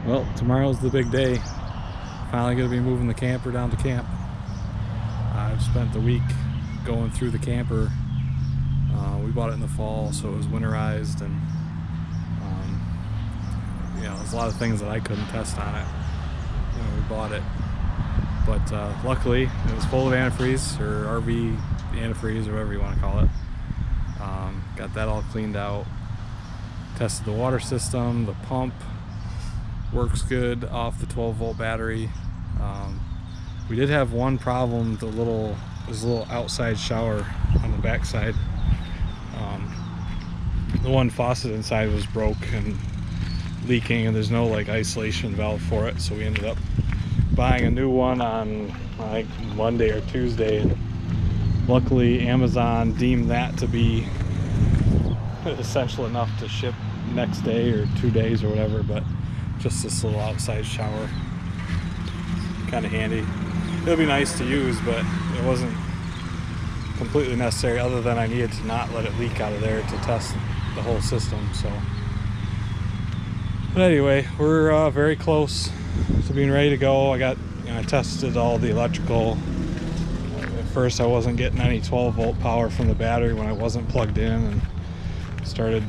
Well, tomorrow's the big day. Finally gonna be moving the camper down to camp. I've spent the week going through the camper. We bought it in the fall, so it was winterized, and there's a lot of things that I couldn't test on it when we bought it. But luckily, it was full of antifreeze, or RV antifreeze, or whatever you want to call it. Got that all cleaned out. Tested the water system, the pump works good off the 12-volt battery. We did have one problem. There's a little outside shower on the back side. The one faucet inside was broke and leaking, and there's no like isolation valve for it, so we ended up buying a new one on like Monday or Tuesday, and luckily Amazon deemed that to be essential enough to ship next day or 2 days or whatever. But just this little outside shower, kind of handy. It'll be nice to use, but it wasn't completely necessary, other than I needed to not let it leak out of there to test the whole system. So, but anyway, we're very close to being ready to go. I tested all the electrical. At first I wasn't getting any 12-volt power from the battery when I wasn't plugged in, and started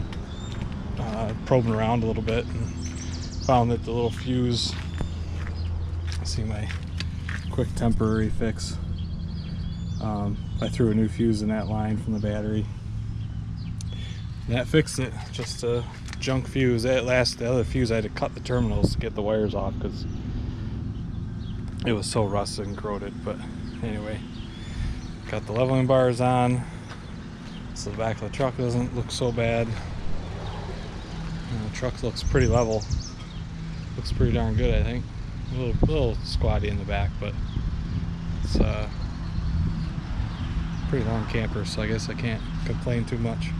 probing around a little bit and found that the little fuse, see my quick temporary fix, I threw a new fuse in that line from the battery. That fixed it. Just a junk fuse. The other fuse, I had to cut the terminals to get the wires off because it was so rusted and corroded. But anyway, got the leveling bars on, so the back of the truck doesn't look so bad. The truck looks pretty level. Looks pretty darn good, I think. A little squatty in the back, but it's a pretty long camper, so I guess I can't complain too much.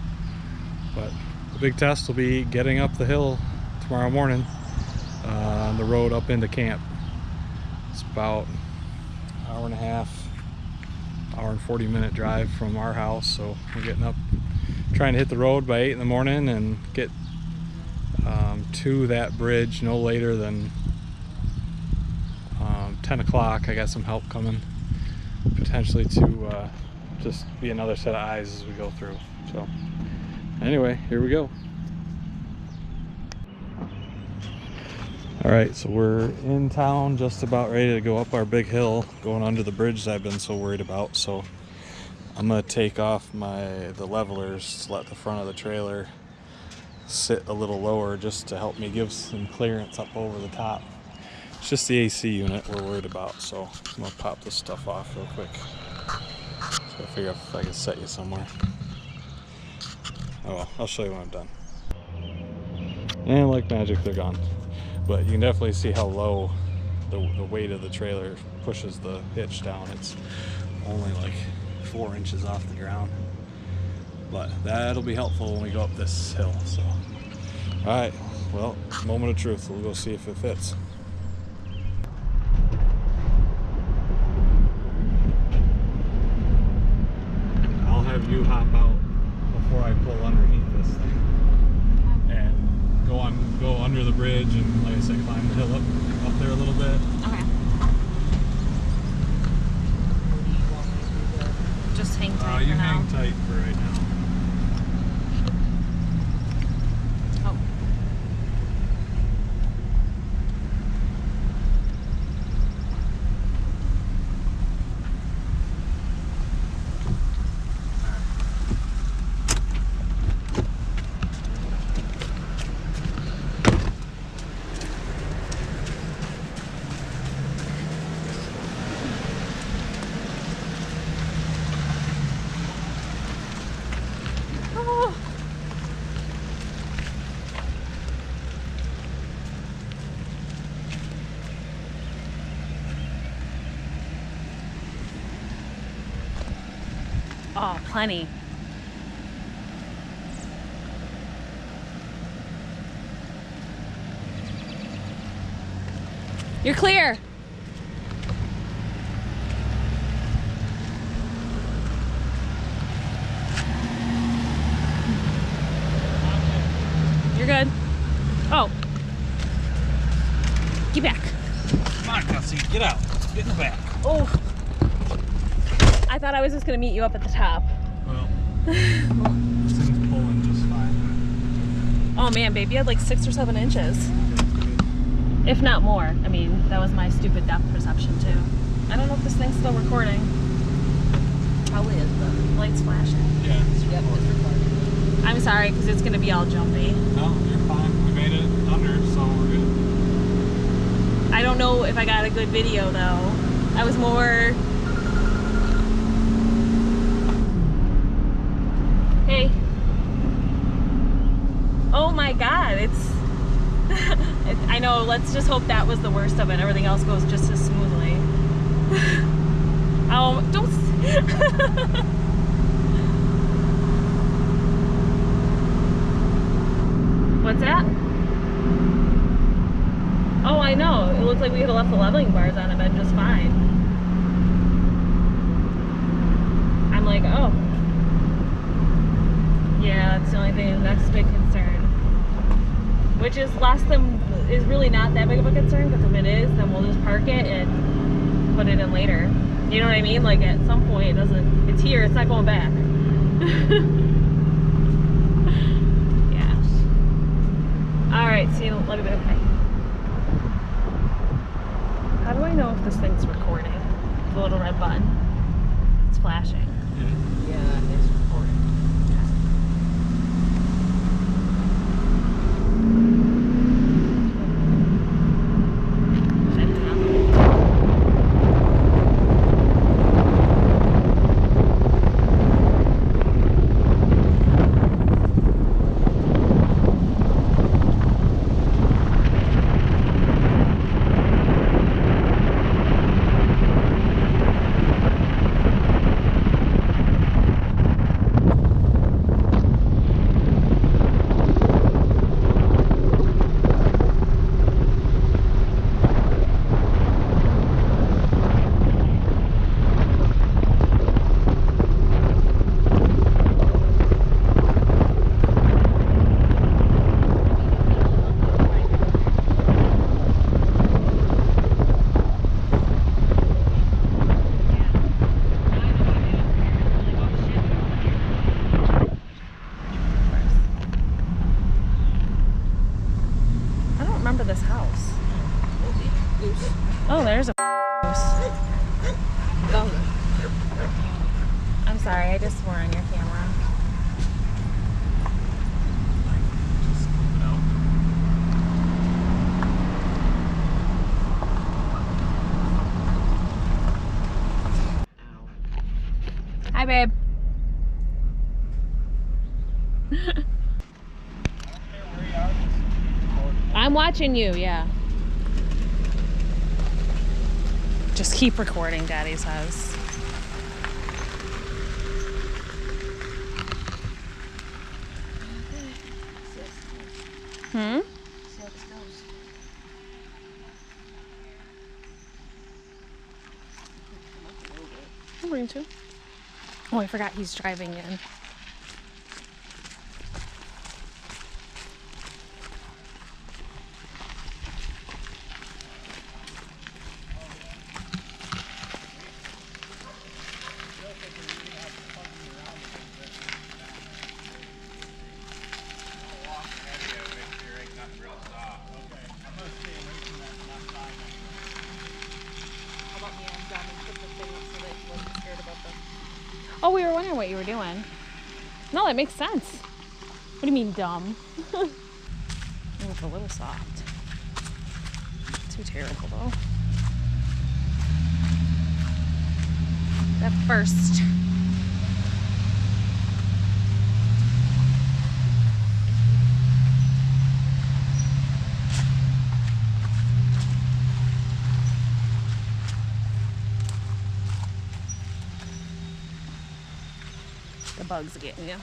But the big test will be getting up the hill tomorrow morning on the road up into camp. It's about an hour and a half, hour and 40-minute drive from our house, so we're getting up, trying to hit the road by 8 in the morning and get to that bridge no later than 10 o'clock. I got some help coming, potentially to just be another set of eyes as we go through. So anyway, here we go. All right, so we're in town, just about ready to go up our big hill, going under the bridge that I've been so worried about. So I'm gonna take off the levelers to let the front of the trailer sit a little lower, just to help me give some clearance up over the top. It's just the AC unit we're worried about, so I'm gonna pop this stuff off real quick. So I figure if I can set you somewhere. Oh well, I'll show you when I'm done. And like magic, they're gone. But you can definitely see how low the weight of the trailer pushes the hitch down. It's only like 4 inches off the ground. But that'll be helpful when we go up this hill. So, all right, well, moment of truth. We'll go see if it fits. I'll have you hop out before I pull underneath this thing, and go under the bridge, and like I said, climb the hill up there a little bit. Okay. Just hang tight You for now. hang tight for right now. Oh. Oh, plenty. You're clear. You're good. Oh. Get back. Come on, Gussie, get out. Get in the back. Oh. I thought I was just gonna meet you up at the top. Well, this thing's pulling just fine. Oh man, babe, you had like 6 or 7 inches. If not more. I mean, that was my stupid depth perception too. I don't know if this thing's still recording. Probably is, but Light's flashing. Yeah, it's yep, it's recording. recording. I'm sorry, because it's gonna be all jumpy. No, you're fine. We made it under, so we're good. I don't know if I got a good video though. I was more... Hey. Oh my god, it's... I know, let's just hope that was the worst of it. Everything else goes just as smoothly. Oh, don't... What's that? Oh, I know. It looks like we could have left the leveling bars on and been just fine. I'm like, oh. Yeah, that's the only thing. That's a big concern. Which is is really not that big of a concern, because if it is, then we'll just park it and put it in later. You know what I mean? Like at some point, it's here, it's not going back. Yeah. Alright, see, let me okay. How do I know if this thing's recording? The little red button. It's flashing. Yeah, it's recording. This house. Oh, there's a house. I'm sorry, I just swore on your camera. Hi, babe. I'm watching you, yeah. Just keep recording, Daddy says. Hmm? I'm going to. Oh, I forgot he's driving in. Oh, we were wondering what you were doing. No, that makes sense. What do you mean, dumb? It's a little soft. Too terrible, though. At first. The bugs are getting you.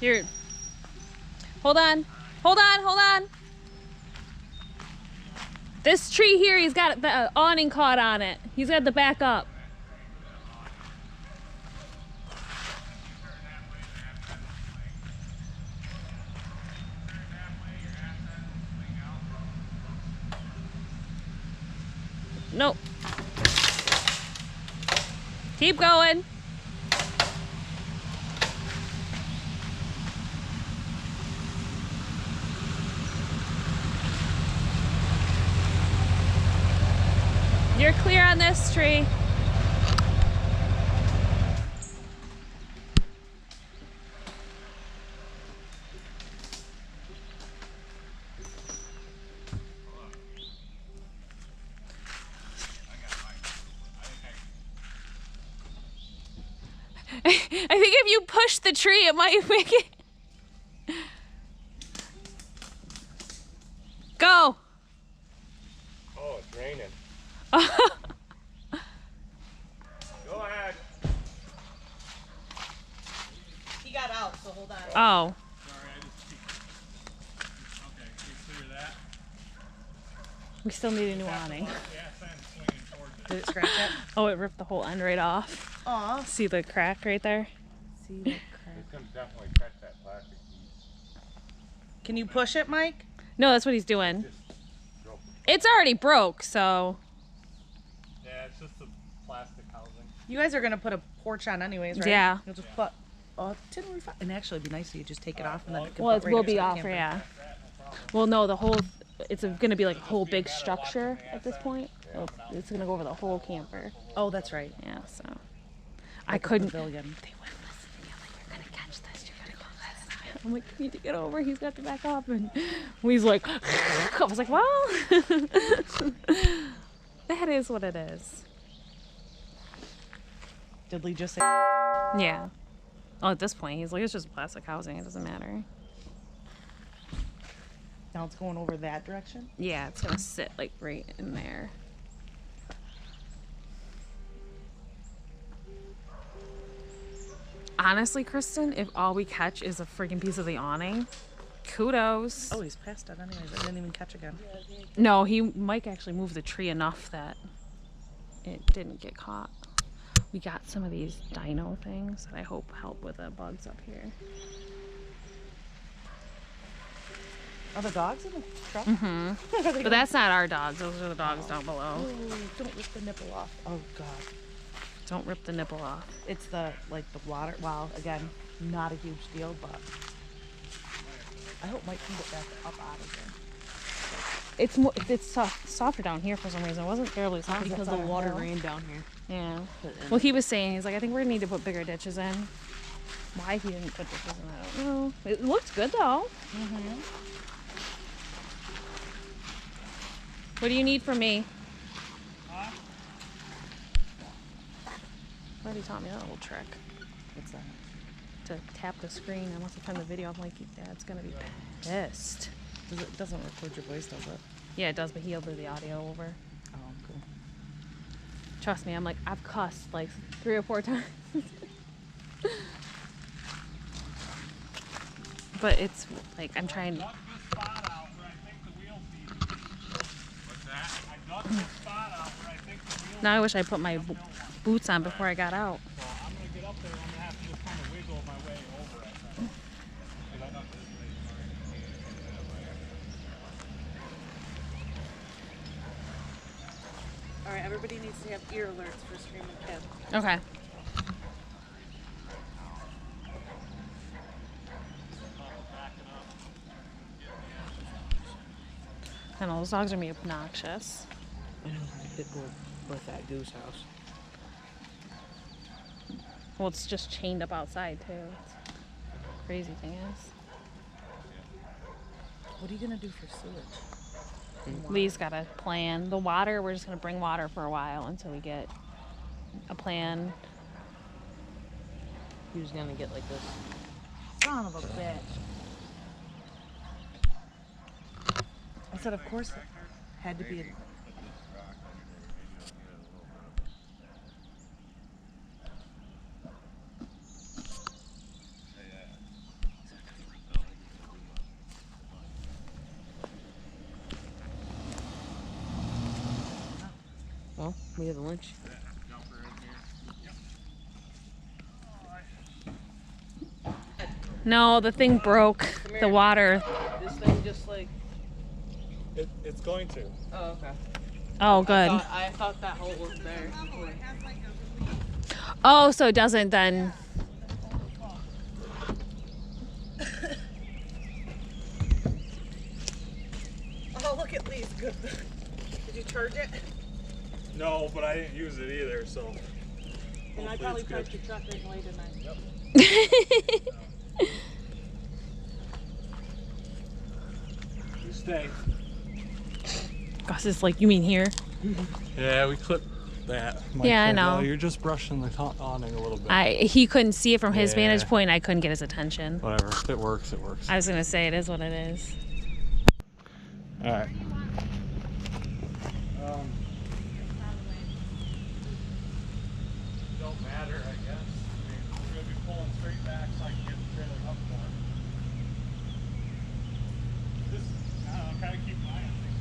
Here. Hold on. Hold on. Hold on. This tree here, he's got the awning caught on it. He's got to back up. Nope. Keep going. You're clear on this tree. I think if you push the tree, it might make it. Go. Oh, it's raining. Go ahead. He got out, so hold on. Oh. Sorry, I just okay, you clear that? We still need a new awning. Yeah, I'm swinging towards it. Did it scratch it? Oh, it ripped the whole end right off. Aw. See the crack right there? See the crack. It's gonna definitely catch that plastic piece. Can you push it, Mike? No, that's what he's doing. Just broke it. It's already broke, so. Yeah, it's just the plastic housing. You guys are gonna put a porch on anyways, right? Yeah. You'll just put a tin roof on. And actually, it'd be nice if you just take it off and then it can Well, put it will right be next off, to the yeah. camper. Well, no, the whole, it's gonna be like a whole big structure at this point. So it's gonna go over the whole camper. Oh, that's right. Yeah, so. I couldn't. Pavilion. They wouldn't listen to me. I'm like, you're gonna catch this. You're gonna go this. I'm like, you need to get over. He's got to back up. And he's like, I was like, well, that is what it is. Did Lee just say? Yeah. Well, at this point, he's like, it's just plastic housing. It doesn't matter. Now it's going over that direction? Yeah, it's gonna sit like right in there. Honestly, Kristen, if all we catch is a freaking piece of the awning, kudos. Oh, he's past it anyways. I didn't even catch again. No, Mike actually moved the tree enough that it didn't get caught. We got some of these dino things that I hope help with the bugs up here. Are the dogs in the truck? Mm-hmm. But that's not our dogs. Those are the dogs down below. Oh, don't rip the nipple off. Oh, God. Don't rip the nipple off. It's the water. Wow, again, not a huge deal, but I hope Mike can get back up out of there. It's softer down here for some reason. It wasn't terribly soft Because the water ran down here. Yeah. Well, he was saying, he's like, I think we're gonna need to put bigger ditches in. Why he didn't put ditches in, I don't know. It looked good though. Mm-hmm. What do you need from me? Already taught me that little trick. What's that? To tap the screen. I must have turned the video off. I'm like, Dad's gonna be pissed. It doesn't record your voice, does it? Yeah, it does, but he'll do the audio over. Oh, cool. Trust me, I'm like, I've cussed like 3 or 4 times. But it's like, I'm trying. Dug this spot out where I think the wheel feed. What's that? I dug this spot out where I think the wheel. Now I wish I put my boots on before I got out. So I'm gonna get up there. I'm gonna have to just kind of wiggle my way over it. 'Cause I know this All right, everybody needs to have ear alerts for Screaming Kid. Okay. I know those dogs are gonna be obnoxious. Pitbull with that goose house. Well, it's just chained up outside too. Crazy thing is, What are you gonna do for sewage? Lee's got a plan. The water, we're just gonna bring water for a while until we get a plan. He was gonna get like this. Son of a bitch. I said, of course, it had to be. Well, we have the lunch. No, the thing broke. The water. This thing just like. It's going to. Oh, okay. Oh, good. I thought that hole was there. Oh, so it doesn't then. Oh, look at Lee's good. Did you charge it? No, but I didn't use it either, so. And I hopefully probably it's parked good. your truck right away, didn't I? Yep. You stay. Gus is like, you mean here? Yeah, we clipped that. Mike Yeah, I said, know. "Oh, you're just brushing the awning a little bit." He couldn't see it from his Yeah. vantage point. I couldn't get his attention. Whatever. If it works, it works. I was gonna say it is what it is. All right. Don't matter, I guess. I mean, we're gonna be pulling straight back so I can get the trailer up more. Just, I don't know, kind of keep an eye on things.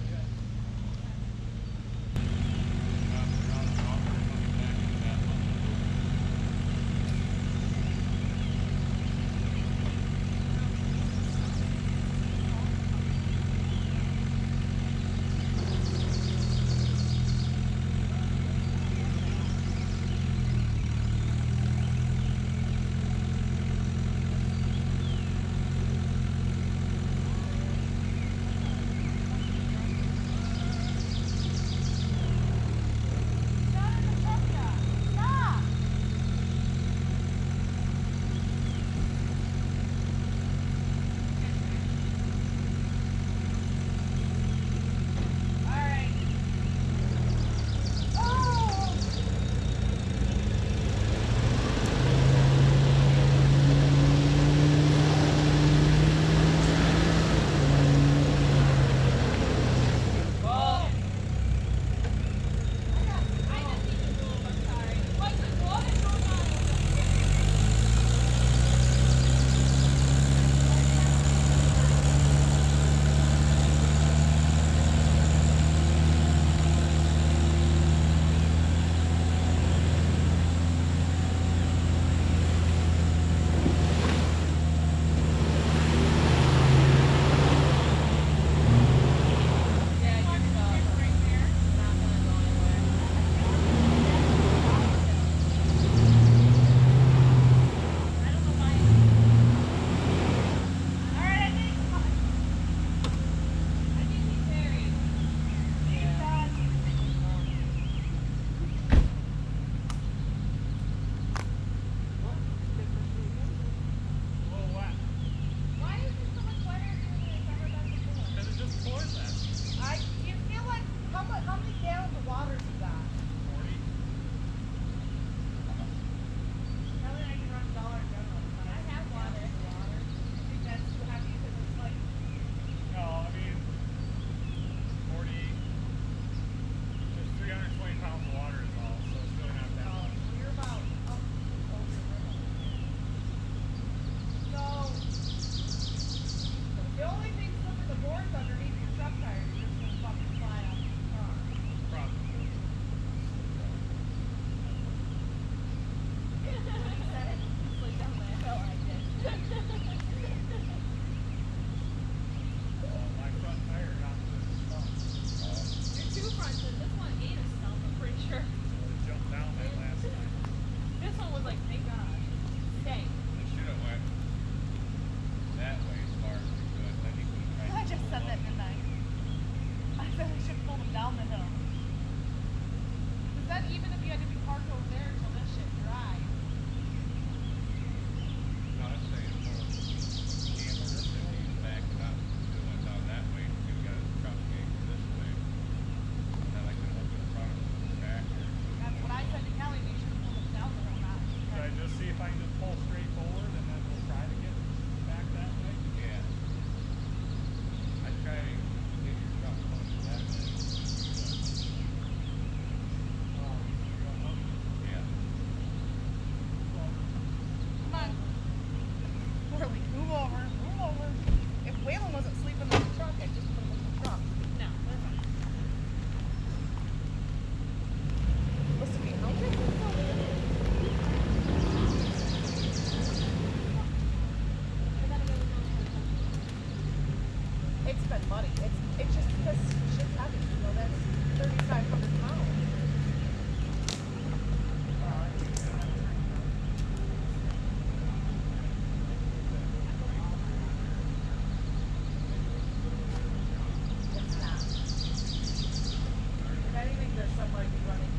might be running.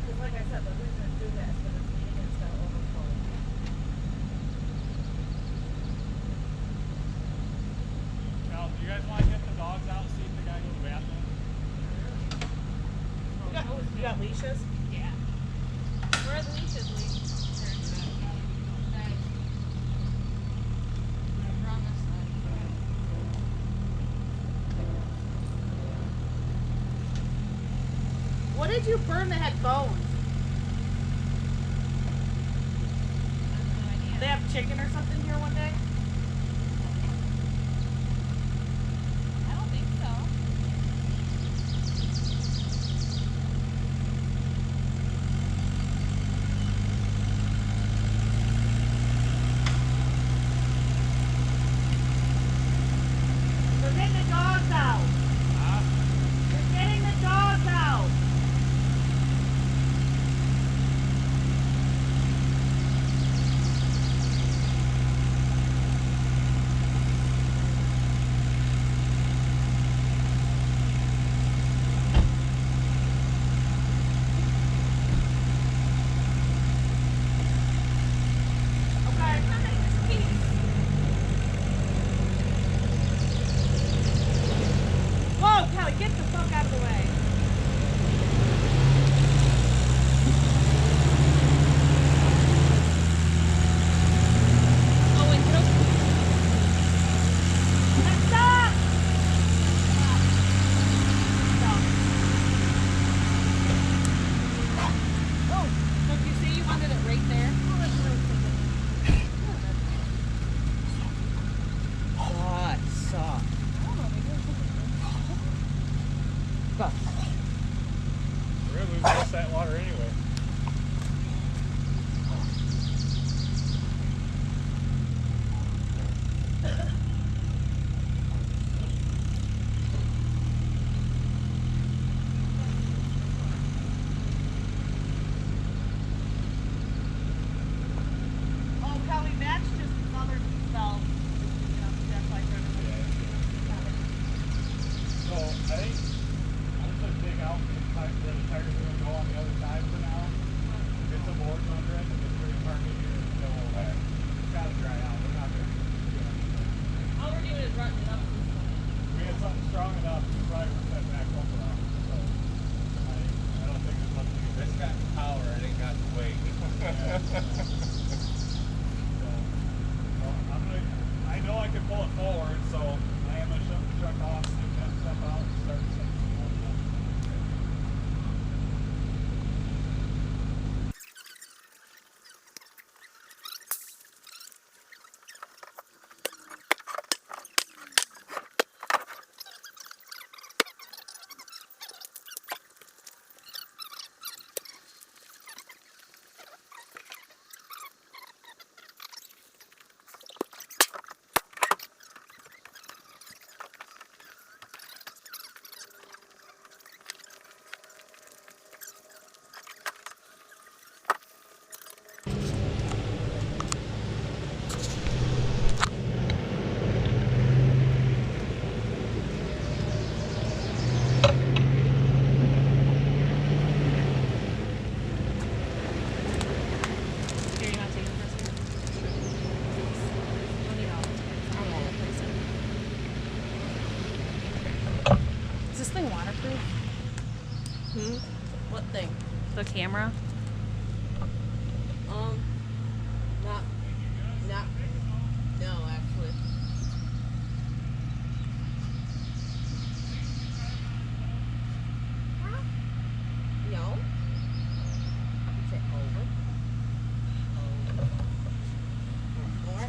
Because like I said, the reason it's doing that is because it's leaning and it's gonna overflow. Now, do you guys want to get the dogs out, see if the guy goes to the bathroom? You got leashes? Yeah. Where are the leashes, Lee? What did you burn that had bones? They have chicken or something here one day? I don't think so. They're getting the dogs out. They're getting the dogs out. Whoa, Kelly, get the fuck out of the way. Oh, and Stop! oh, so you say you wanted it right there? God, suck. Go. We're going to lose most of that water anyway. Oh, Kelly, that's just another valve. That's why I turned it on. So I think I'm just going to dig out where the tires are going to go on the other side for now. Get some boards under it and just bring it park it here and go away. It's got to dry out. We're not going to do anything. All we're doing is running it up. We had something strong enough to probably rip that back over on. So I don't think there's much we can do. It's got power, it ain't got the weight. I know I can pull it forward, so I am gonna shut the truck off, stick that stuff out, and start something more. Here, you want to take it first? Don't need all of it. I don't want to place it. Is this thing waterproof? What thing? The camera? No, actually. No. Is it over? More?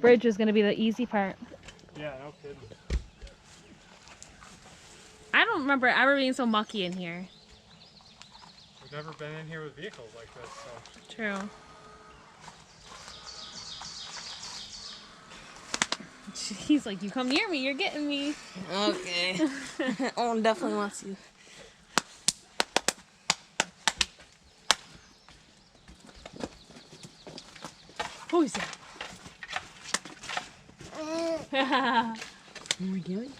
bridge is gonna be the easy part. Yeah, no kidding. I don't remember ever being so mucky in here. We've never been in here with vehicles like this, so. True. He's like, you come near me, you're getting me. Okay. Owen definitely wants you. Who is that? What are we doing?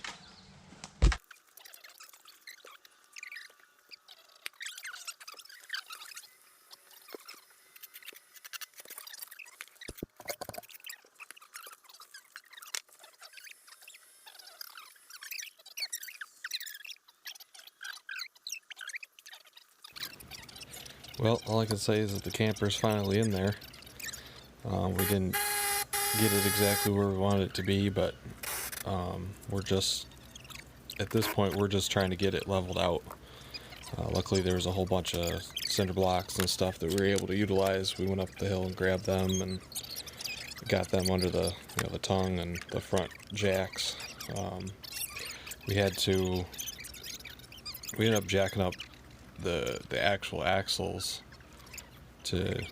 Well, all I can say is that the camper's finally in there. We didn't get it exactly where we wanted it to be, but we're just, at this point, we're just trying to get it leveled out. Luckily, there was a whole bunch of cinder blocks and stuff that we were able to utilize. We went up the hill and grabbed them and got them under the, the tongue and the front jacks. We ended up jacking up the actual axles to.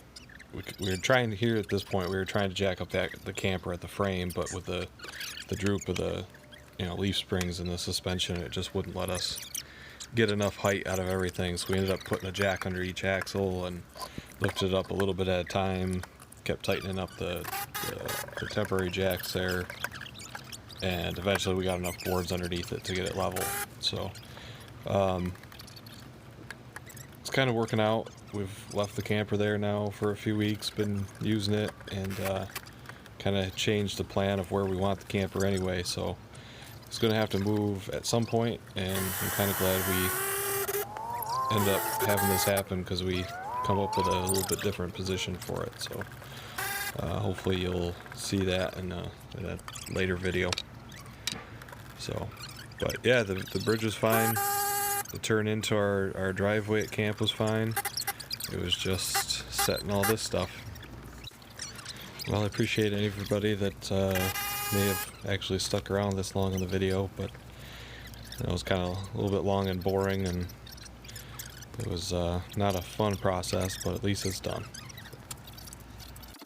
We were trying to, here at this point, we were trying to jack up the camper at the frame, but with the droop of the leaf springs and the suspension, it just wouldn't let us get enough height out of everything. So we ended up putting a jack under each axle and lifted it up a little bit at a time, kept tightening up the temporary jacks there, and eventually we got enough boards underneath it to get it level. So it's kind of working out. We've left the camper there now for a few weeks, been using it, and kind of changed the plan of where we want the camper anyway. So it's going to have to move at some point, and I'm kind of glad we end up having this happen because we come up with a little bit different position for it. So hopefully you'll see that in a later video. So, but yeah, the bridge was fine. The turn into our driveway at camp was fine. It was just setting all this stuff. Well, I appreciate everybody that may have actually stuck around this long in the video, but it was kind of a little bit long and boring, and it was not a fun process, but at least it's done.